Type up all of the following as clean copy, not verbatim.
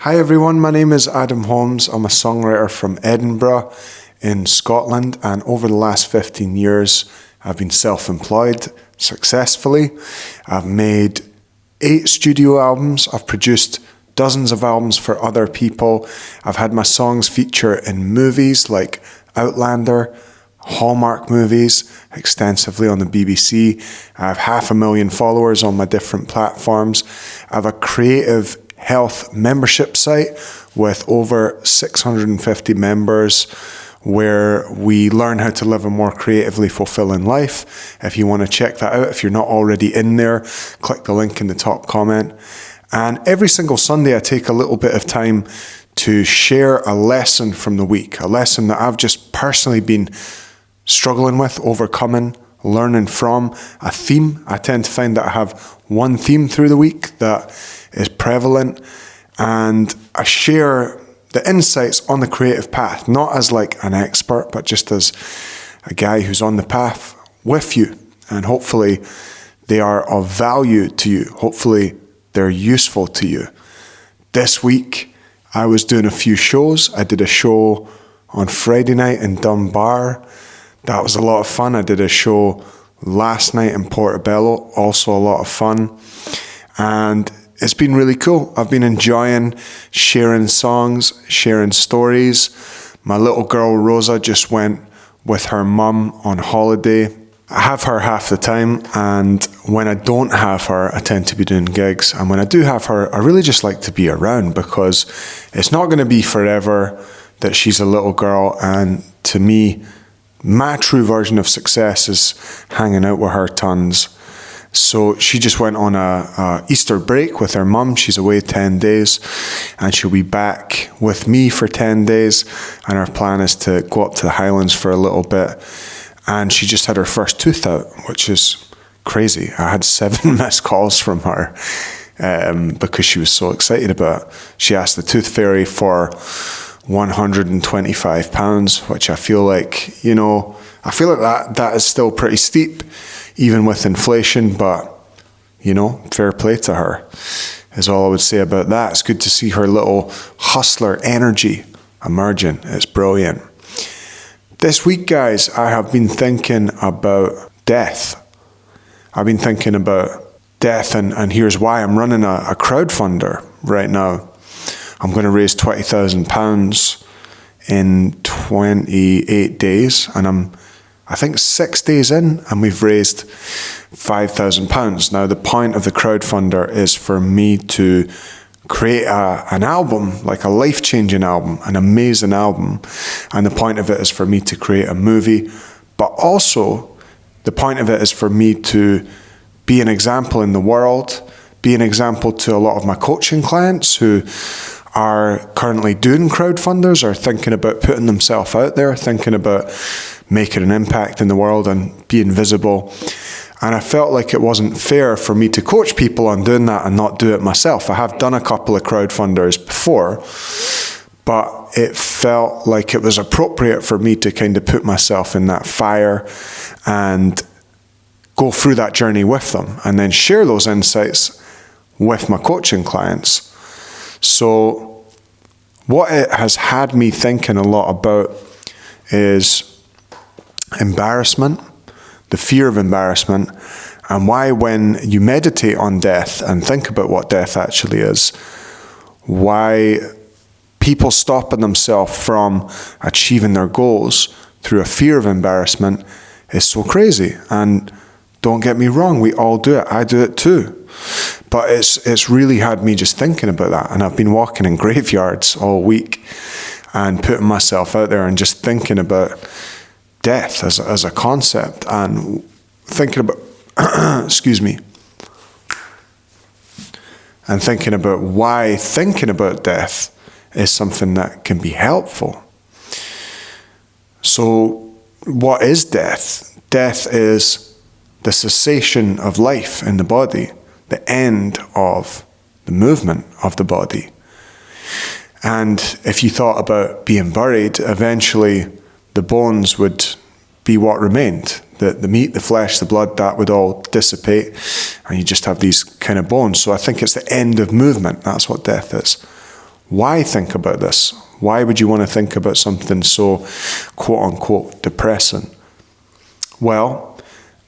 Hi everyone, my name is Adam Holmes. I'm a songwriter from Edinburgh in Scotland, and over the last 15 years I've been self-employed successfully. I've made 8 studio albums. I've produced dozens of albums for other people. I've had my songs feature in movies like Outlander, Hallmark movies, extensively on the BBC. I have 500,000 followers on my different platforms. I have a creative health membership site with over 650 members where we learn how to live a more creatively fulfilling life. If you want to check that out, if you're not already in there, click the link in the top comment. And every single Sunday I take a little bit of time to share a lesson from the week, a lesson that I've just personally been struggling with, overcoming, learning from, a theme. I tend to find that I have one theme through the week that is prevalent, and I share the insights on the creative path, not as like an expert, but just as a guy who's on the path with you. And hopefully they are of value to you. Hopefully they're useful to you. This week I was doing a few shows. I did a show on Friday night in Dunbar. That was a lot of fun. I did a show last night in Portobello, also a lot of fun. And it's been really cool. I've been enjoying sharing songs, sharing stories. My little girl Rosa just went with her mum on holiday. I have her half the time, and when I don't have her, I tend to be doing gigs. And when I do have her, I really just like to be around, because it's not going to be forever that she's a little girl. And to me, my true version of success is hanging out with her tons. So she just went on a Easter break with her mum. She's away 10 days and she'll be back with me for 10 days. And our plan is to go up to the Highlands for a little bit. And she just had her first tooth out, which is crazy. I had 7 missed calls from her because she was so excited about it. She asked the tooth fairy for £125, which I feel like, that is still pretty steep, even with inflation, but, fair play to her is all I would say about that. It's good to see her little hustler energy emerging. It's brilliant. This week, guys, I have been thinking about death. I've been thinking about death, and here's why. I'm running a crowdfunder right now. I'm going to raise £20,000 in 28 days, and I think 6 days in, and we've raised £5,000. Now, the point of the crowdfunder is for me to create an album, like a life-changing album, an amazing album. And the point of it is for me to create a movie, but also the point of it is for me to be an example in the world, be an example to a lot of my coaching clients who are currently doing crowdfunders or thinking about putting themselves out there, thinking about making an impact in the world and being visible. And I felt like it wasn't fair for me to coach people on doing that and not do it myself. I have done a couple of crowdfunders before, but it felt like it was appropriate for me to kind of put myself in that fire and go through that journey with them and then share those insights with my coaching clients. So what it has had me thinking a lot about is embarrassment, the fear of embarrassment, and why when you meditate on death and think about what death actually is, why people stopping themselves from achieving their goals through a fear of embarrassment is so crazy. And don't get me wrong, we all do it. I do it too. But it's really had me just thinking about that. And I've been walking in graveyards all week and putting myself out there and just thinking about death as a concept and thinking about, and thinking about why thinking about death is something that can be helpful. So what is death? Death is the cessation of life in the body, the end of the movement of the body. And if you thought about being buried, eventually the bones would be what remained. The meat, the flesh, the blood, that would all dissipate, and you just have these kind of bones. So I think it's the end of movement. That's what death is. Why think about this? Why would you want to think about something so quote-unquote depressing? Well,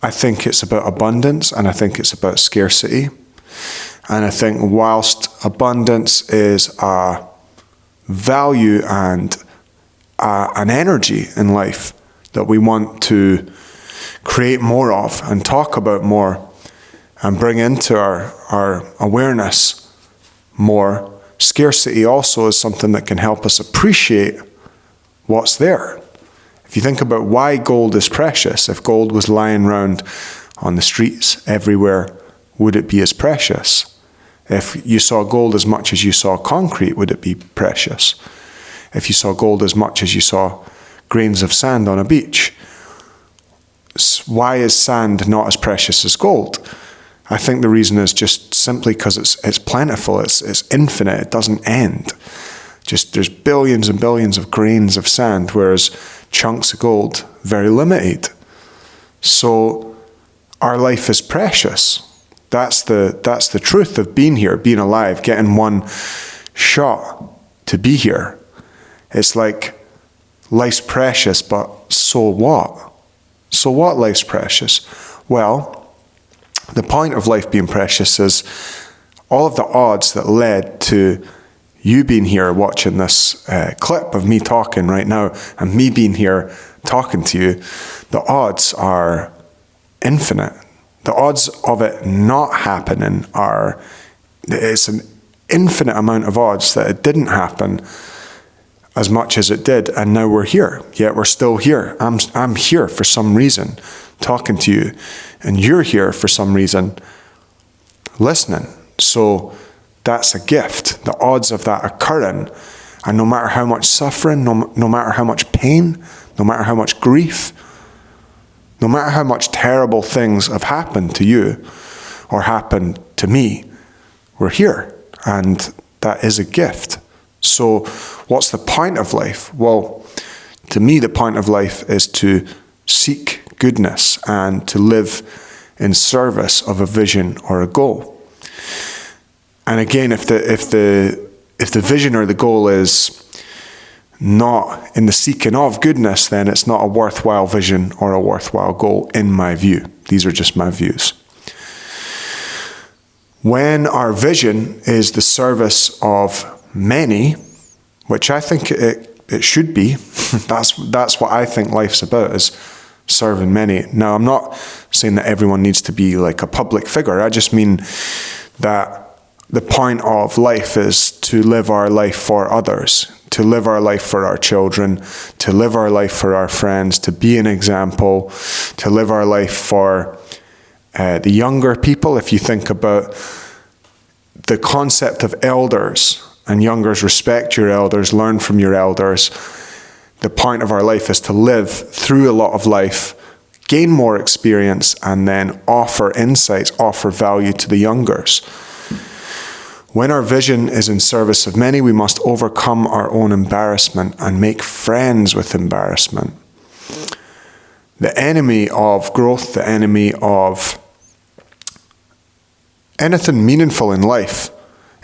I think it's about abundance, and I think it's about scarcity. And I think whilst abundance is a value and an energy in life that we want to create more of and talk about more and bring into our awareness more, scarcity also is something that can help us appreciate what's there. If you think about why gold is precious, if gold was lying around on the streets everywhere, would it be as precious? If you saw gold as much as you saw concrete, would it be precious? If you saw gold as much as you saw grains of sand on a beach, why is sand not as precious as gold? I think the reason is just simply because it's plentiful, it's infinite, it doesn't end. Just there's billions and billions of grains of sand, whereas chunks of gold, very limited. So our life is precious. That's the truth of being here, being alive, getting one shot to be here. It's like life's precious, but so what? So what life's precious? Well, the point of life being precious is all of the odds that led to you being here watching this clip of me talking right now and me being here talking to you. The odds are infinite. The odds of it not happening it's an infinite amount of odds that it didn't happen as much as it did, and now we're here. Yet we're still here. I'm here for some reason, talking to you, and you're here for some reason, listening. So that's a gift. The odds of that occurring, and no matter how much suffering, no matter how much pain, no matter how much grief, no matter how much terrible things have happened to you or happened to me, we're here, and that is a gift. So what's the point of life? Well, to me, the point of life is to seek goodness and to live in service of a vision or a goal. And again, if the vision or the goal is not in the seeking of goodness, then it's not a worthwhile vision or a worthwhile goal in my view. These are just my views. When our vision is the service of many, which I think it should be, that's what I think life's about, is serving many. Now, I'm not saying that everyone needs to be like a public figure. I just mean that the point of life is to live our life for others, to live our life for our children, to live our life for our friends, to be an example, to live our life for the younger people. If you think about the concept of elders and youngers, respect your elders, learn from your elders. The point of our life is to live through a lot of life, gain more experience, and then offer insights, offer value to the youngers. When our vision is in service of many, we must overcome our own embarrassment and make friends with embarrassment. The enemy of growth, the enemy of anything meaningful in life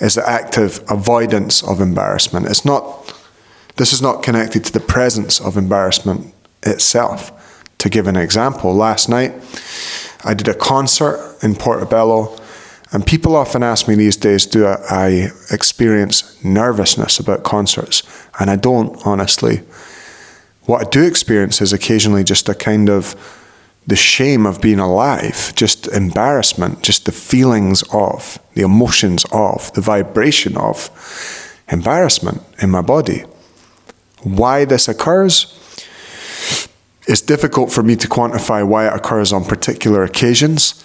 is the active avoidance of embarrassment. This is not connected to the presence of embarrassment itself. To give an example, last night I did a concert in Portobello, and people often ask me these days, do I experience nervousness about concerts? And I don't, honestly. What I do experience is occasionally just a kind of the shame of being alive, just embarrassment, just the feelings of, the emotions of, the vibration of embarrassment in my body. Why this occurs? It's difficult for me to quantify why it occurs on particular occasions,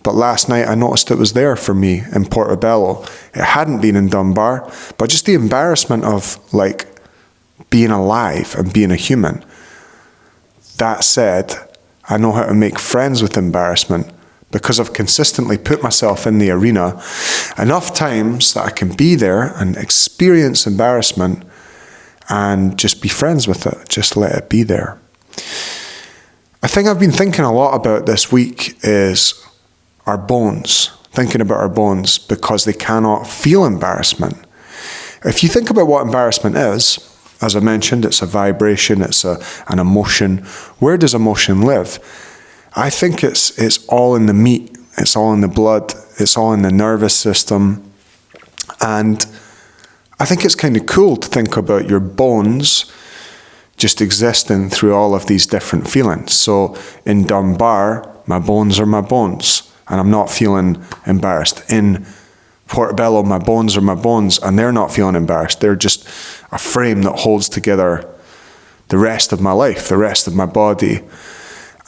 but last night I noticed it was there for me in Portobello. It hadn't been in Dunbar, but just the embarrassment of like being alive and being a human. That said, I know how to make friends with embarrassment because I've consistently put myself in the arena enough times that I can be there and experience embarrassment and just be friends with it, just let it be there. A thing I've been thinking a lot about this week is our bones, thinking about our bones because they cannot feel embarrassment. If you think about what embarrassment is, as I mentioned, it's a vibration, it's an emotion. Where does emotion live? I think it's all in the meat, it's all in the blood, it's all in the nervous system. And I think it's kind of cool to think about your bones just existing through all of these different feelings. So in Dunbar, my bones are my bones, and I'm not feeling embarrassed. In Portobello, my bones are my bones, and they're not feeling embarrassed. They're just a frame that holds together the rest of my life, the rest of my body.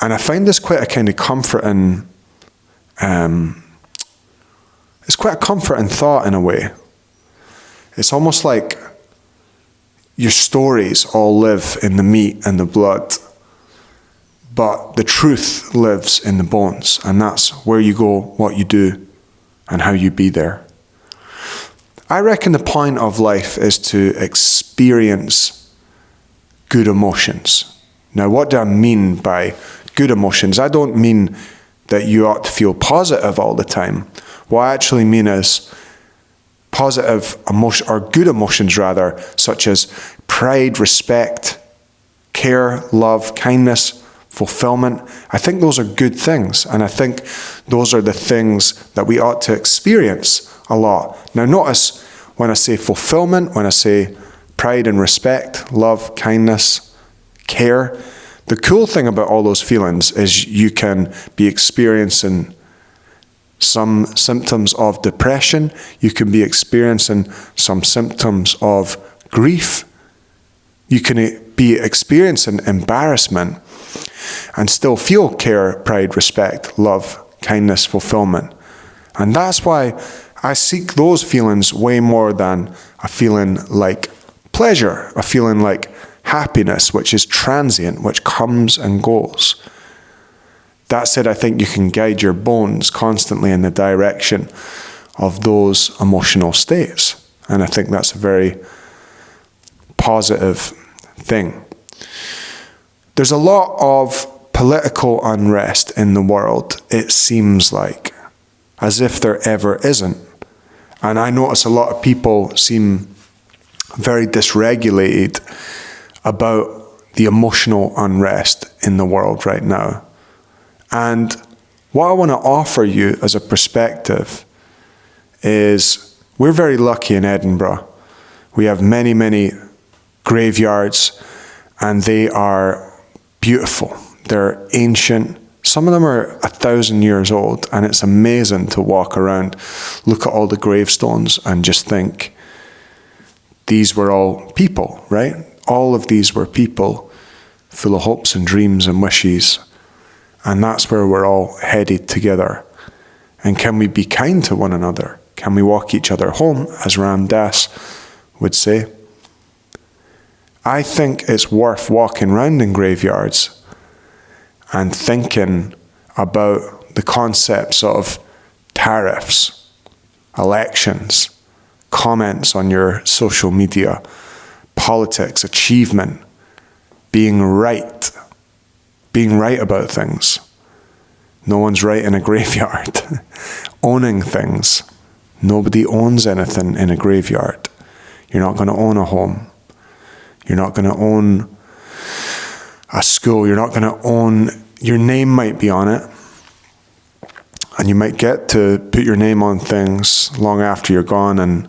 And I find this quite a kind of comforting, it's quite a comforting thought in a way. It's almost like your stories all live in the meat and the blood, but the truth lives in the bones, and that's where you go, what you do, and how you be there. I reckon the point of life is to experience good emotions. Now, what do I mean by good emotions? I don't mean that you ought to feel positive all the time. What I actually mean is positive emotion, or good emotions rather, such as pride, respect, care, love, kindness, fulfillment. I think those are good things, and I think those are the things that we ought to experience a lot. Now notice when I say fulfillment, when I say pride and respect, love, kindness, care, the cool thing about all those feelings is you can be experiencing some symptoms of depression, you can be experiencing some symptoms of grief, you can be experiencing embarrassment and still feel care, pride, respect, love, kindness, fulfillment. And that's why I seek those feelings way more than a feeling like pleasure, a feeling like happiness, which is transient, which comes and goes. That said, I think you can guide your bones constantly in the direction of those emotional states. And I think that's a very positive thing. There's a lot of political unrest in the world, it seems like, as if there ever isn't. And I notice a lot of people seem very dysregulated about the emotional unrest in the world right now. And what I want to offer you as a perspective is we're very lucky in Edinburgh. We have many, many graveyards, and they are beautiful. They're ancient. Some of them are 1,000 years old, and it's amazing to walk around, look at all the gravestones, and just think, these were all people, right? All of these were people full of hopes and dreams and wishes. And that's where we're all headed together. And can we be kind to one another? Can we walk each other home, as Ram Dass would say? I think it's worth walking around in graveyards and thinking about the concepts of tariffs, elections, comments on your social media, politics, achievement, being right about things. No one's right in a graveyard. Owning things. Nobody owns anything in a graveyard. You're not going to own a home. You're not going to own a school. You're not going to own, your name might be on it. And you might get to put your name on things long after you're gone, and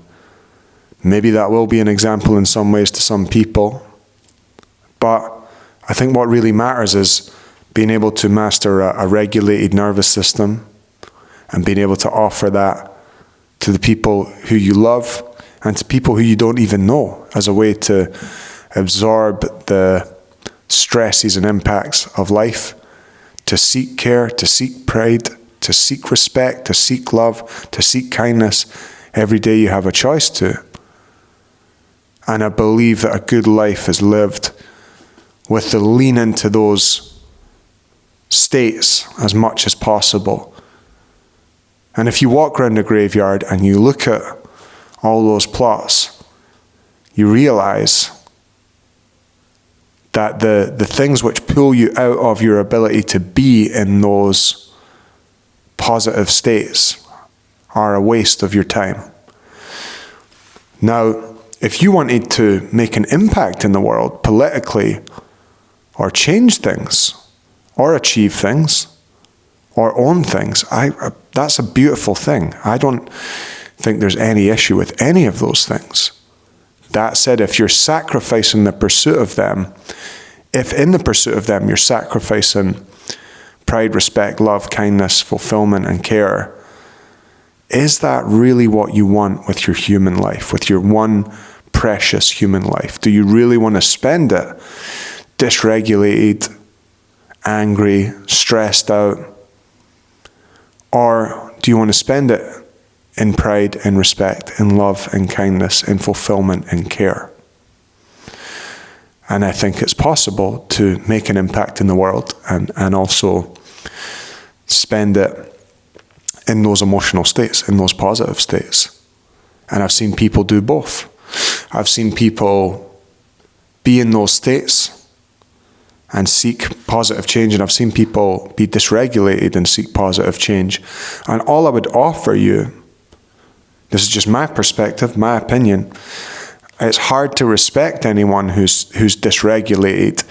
maybe that will be an example in some ways to some people. But I think what really matters is being able to master a regulated nervous system and being able to offer that to the people who you love and to people who you don't even know as a way to absorb the stresses and impacts of life, to seek care, to seek pride, to seek respect, to seek love, to seek kindness. Every day you have a choice to. And I believe that a good life is lived with the lean into those states as much as possible. And if you walk around the graveyard and you look at all those plots, you realize that the things which pull you out of your ability to be in those positive states are a waste of your time. Now, if you wanted to make an impact in the world politically, or change things, or achieve things, or own things, that's a beautiful thing. I don't think there's any issue with any of those things. That said, if you're sacrificing the pursuit of them, if in the pursuit of them you're sacrificing pride, respect, love, kindness, fulfillment, and care, is that really what you want with your human life, with your one precious human life? Do you really want to spend it dysregulated, angry, stressed out? Or do you want to spend it in pride, in respect, in love, in kindness, in fulfillment, and care? And I think it's possible to make an impact in the world and also spend it in those emotional states, in those positive states. And I've seen people do both. I've seen people be in those states and seek positive change, and I've seen people be dysregulated and seek positive change. And all I would offer you, this is just my perspective, my opinion, it's hard to respect anyone who's dysregulated,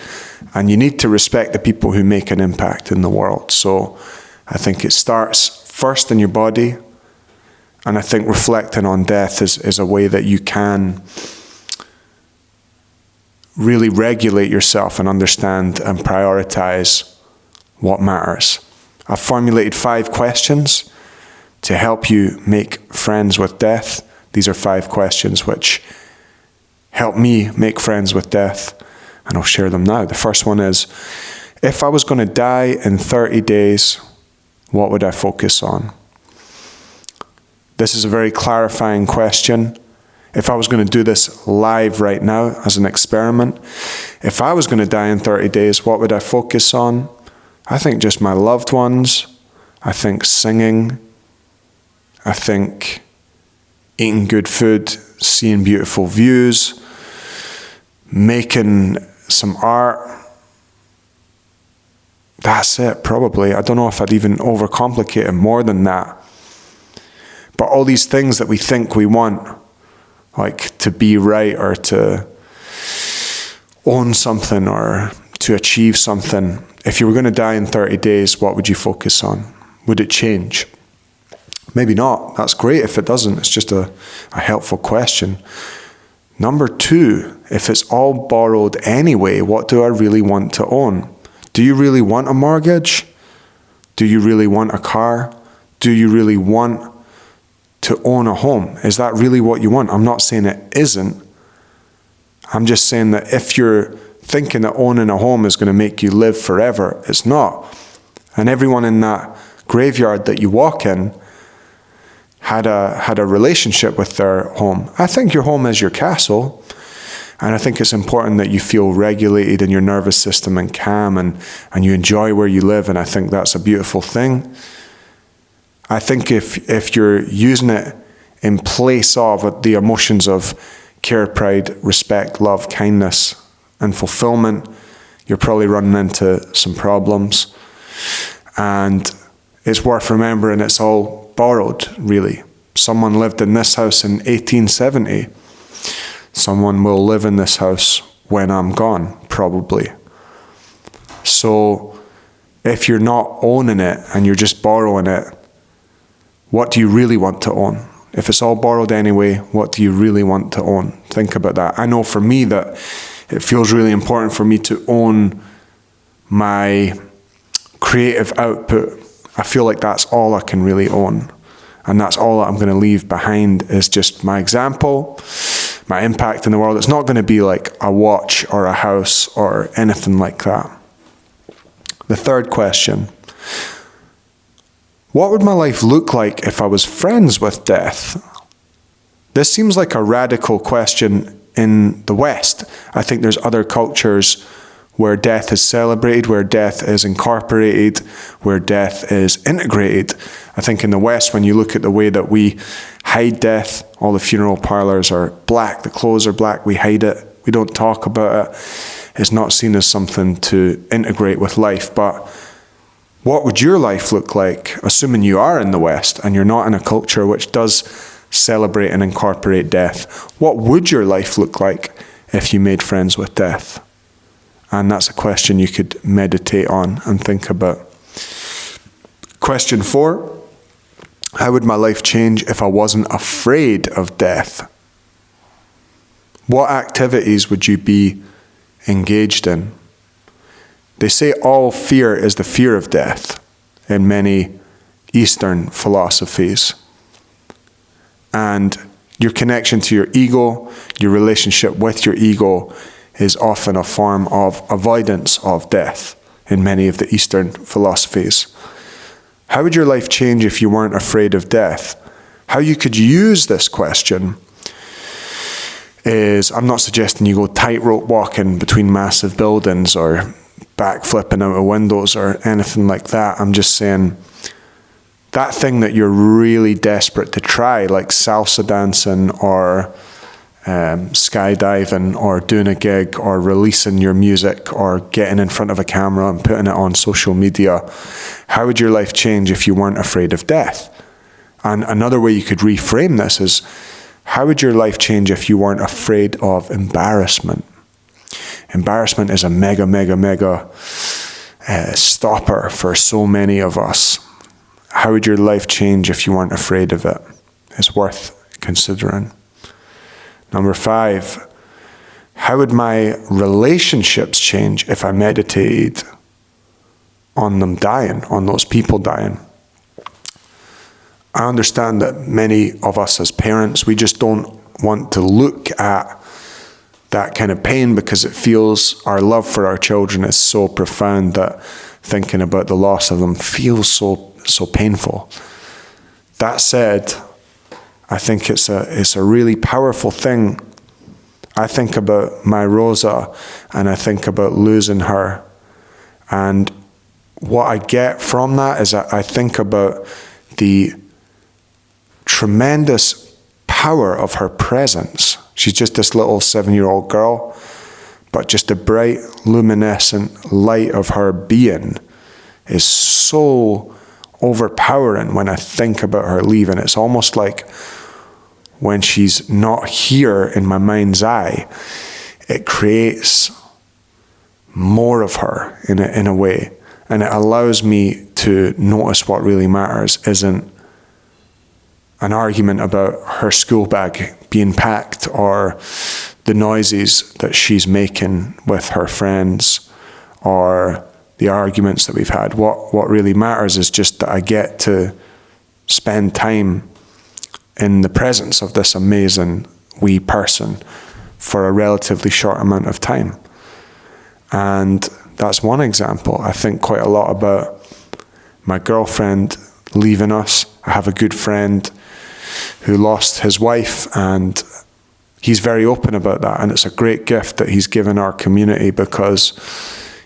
and you need to respect the people who make an impact in the world. So I think it starts first in your body, and I think reflecting on death is a way that you can really regulate yourself and understand and prioritize what matters. I've formulated 5 questions to help you make friends with death. These are 5 questions which help me make friends with death, and I'll share them now. The first one is, if I was going to die in 30 days, what would I focus on? This is a very clarifying question. If I was going to do this live right now as an experiment, if I was going to die in 30 days, what would I focus on? I think just my loved ones. I think singing. I think eating good food, seeing beautiful views, making some art. That's it, probably. I don't know if I'd even overcomplicate it more than that. But all these things that we think we want, like to be right or to own something or to achieve something, if you were going to die in 30 days, what would you focus on? Would it change? Maybe not. That's great if it doesn't. It's just a helpful question. Number 2, if it's all borrowed anyway, what do I really want to own? Do you really want a mortgage? Do you really want a car? Do you really want to own a home? Is that really what you want? I'm not saying it isn't. I'm just saying that if you're thinking that owning a home is going to make you live forever, it's not. And everyone in that graveyard that you walk in had a relationship with their home. I think your home is your castle. And I think it's important that you feel regulated in your nervous system and calm and you enjoy where you live. And I think that's a beautiful thing. I think if you're using it in place of the emotions of care, pride, respect, love, kindness, and fulfillment, you're probably running into some problems. And it's worth remembering it's all borrowed, really. Someone lived in this house in 1870. Someone will live in this house when I'm gone, probably. So if you're not owning it and you're just borrowing it, what do you really want to own? If it's all borrowed anyway, what do you really want to own? Think about that. I know for me that it feels really important for me to own my creative output. I feel like that's all I can really own. And that's all that I'm going to leave behind is just my example, my impact in the world. It's not going to be like a watch or a house or anything like that. The third question. What would my life look like if I was friends with death? This seems like a radical question in the West. I think there's other cultures where death is celebrated, where death is incorporated, where death is integrated. I think in the West, when you look at the way that we hide death, all the funeral parlors are black, the clothes are black, we hide it, we don't talk about it. It's not seen as something to integrate with life. But what would your life look like, assuming you are in the West and you're not in a culture which does celebrate and incorporate death? What would your life look like if you made friends with death? And that's a question you could meditate on and think about. Question 4, how would my life change if I wasn't afraid of death? What activities would you be engaged in? They say all fear is the fear of death in many Eastern philosophies. And your connection to your ego, your relationship with your ego, is often a form of avoidance of death in many of the Eastern philosophies. How would your life change if you weren't afraid of death? How you could use this question is, I'm not suggesting you go tightrope walking between massive buildings or backflipping out of windows or anything like that. I'm just saying that thing that you're really desperate to try, like salsa dancing or skydiving or doing a gig or releasing your music or getting in front of a camera and putting it on social media. How would your life change if you weren't afraid of death? And another way you could reframe this is, how would your life change if you weren't afraid of embarrassment? Embarrassment is a mega stopper for so many of us. How would your life change if you weren't afraid of it? It's worth considering. Number 5, how would my relationships change if I meditated on them dying, on those people dying? I understand that many of us as parents, we just don't want to look at that kind of pain because it feels our love for our children is so profound that thinking about the loss of them feels so painful. That said, I think it's a really powerful thing. I think about my Rosa and I think about losing her. And what I get from that is I think about the tremendous power of her presence. She's just this little 7-year-old girl, but just the bright, luminescent light of her being is so overpowering when I think about her leaving. It's almost like when she's not here in my mind's eye, it creates more of her in a way. And it allows me to notice what really matters isn't an argument about her school bag being packed or the noises that she's making with her friends or the arguments that we've had. What really matters is just that I get to spend time in the presence of this amazing wee person for a relatively short amount of time. And that's one example. I think quite a lot about my girlfriend leaving us. I have a good friend who lost his wife, and he's very open about that. And it's a great gift that he's given our community because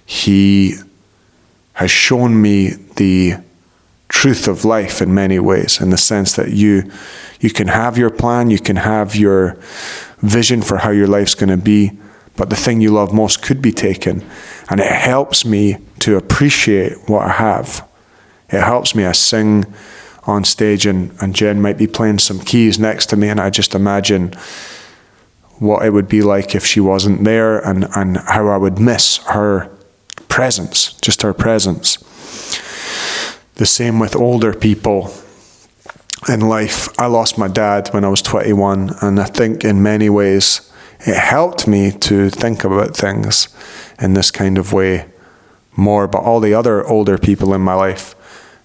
he has shown me the truth of life in many ways, in the sense that you can have your plan, you can have your vision for how your life's going to be, but the thing you love most could be taken. And it helps me to appreciate what I have. It helps me. I sing on stage and Jen might be playing some keys next to me, and I just imagine what it would be like if she wasn't there and how I would miss her presence, just her presence. The same with older people in life. I lost my dad when I was 21, and I think in many ways it helped me to think about things in this kind of way more. But all the other older people in my life,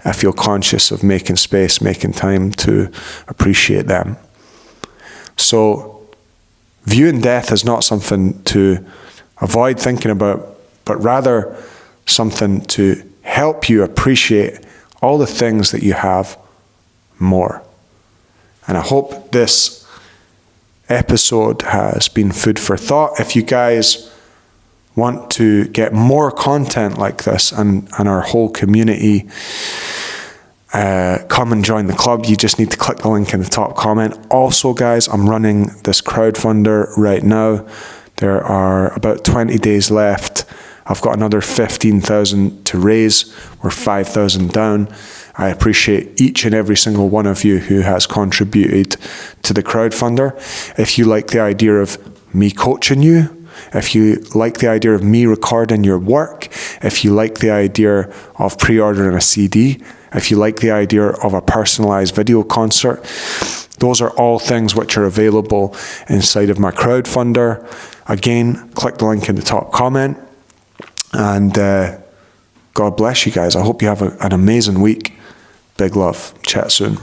I feel conscious of making space, making time to appreciate them. So viewing death as not something to avoid thinking about, but rather something to help you appreciate all the things that you have more. And I hope this episode has been food for thought. If you guys want to get more content like this and our whole community, come and join the club. You just need to click the link in the top comment. Also, guys, I'm running this crowdfunder right now. There are about 20 days left. I've got another 15,000 to raise. We're 5,000 down. I appreciate each and every single one of you who has contributed to the crowdfunder. If you like the idea of me coaching you, if you like the idea of me recording your work, if you like the idea of pre-ordering a CD, if you like the idea of a personalized video concert, those are all things which are available inside of my crowdfunder. Again, click the link in the top comment. And God bless you guys. I hope you have an amazing week. Big love. Chat soon.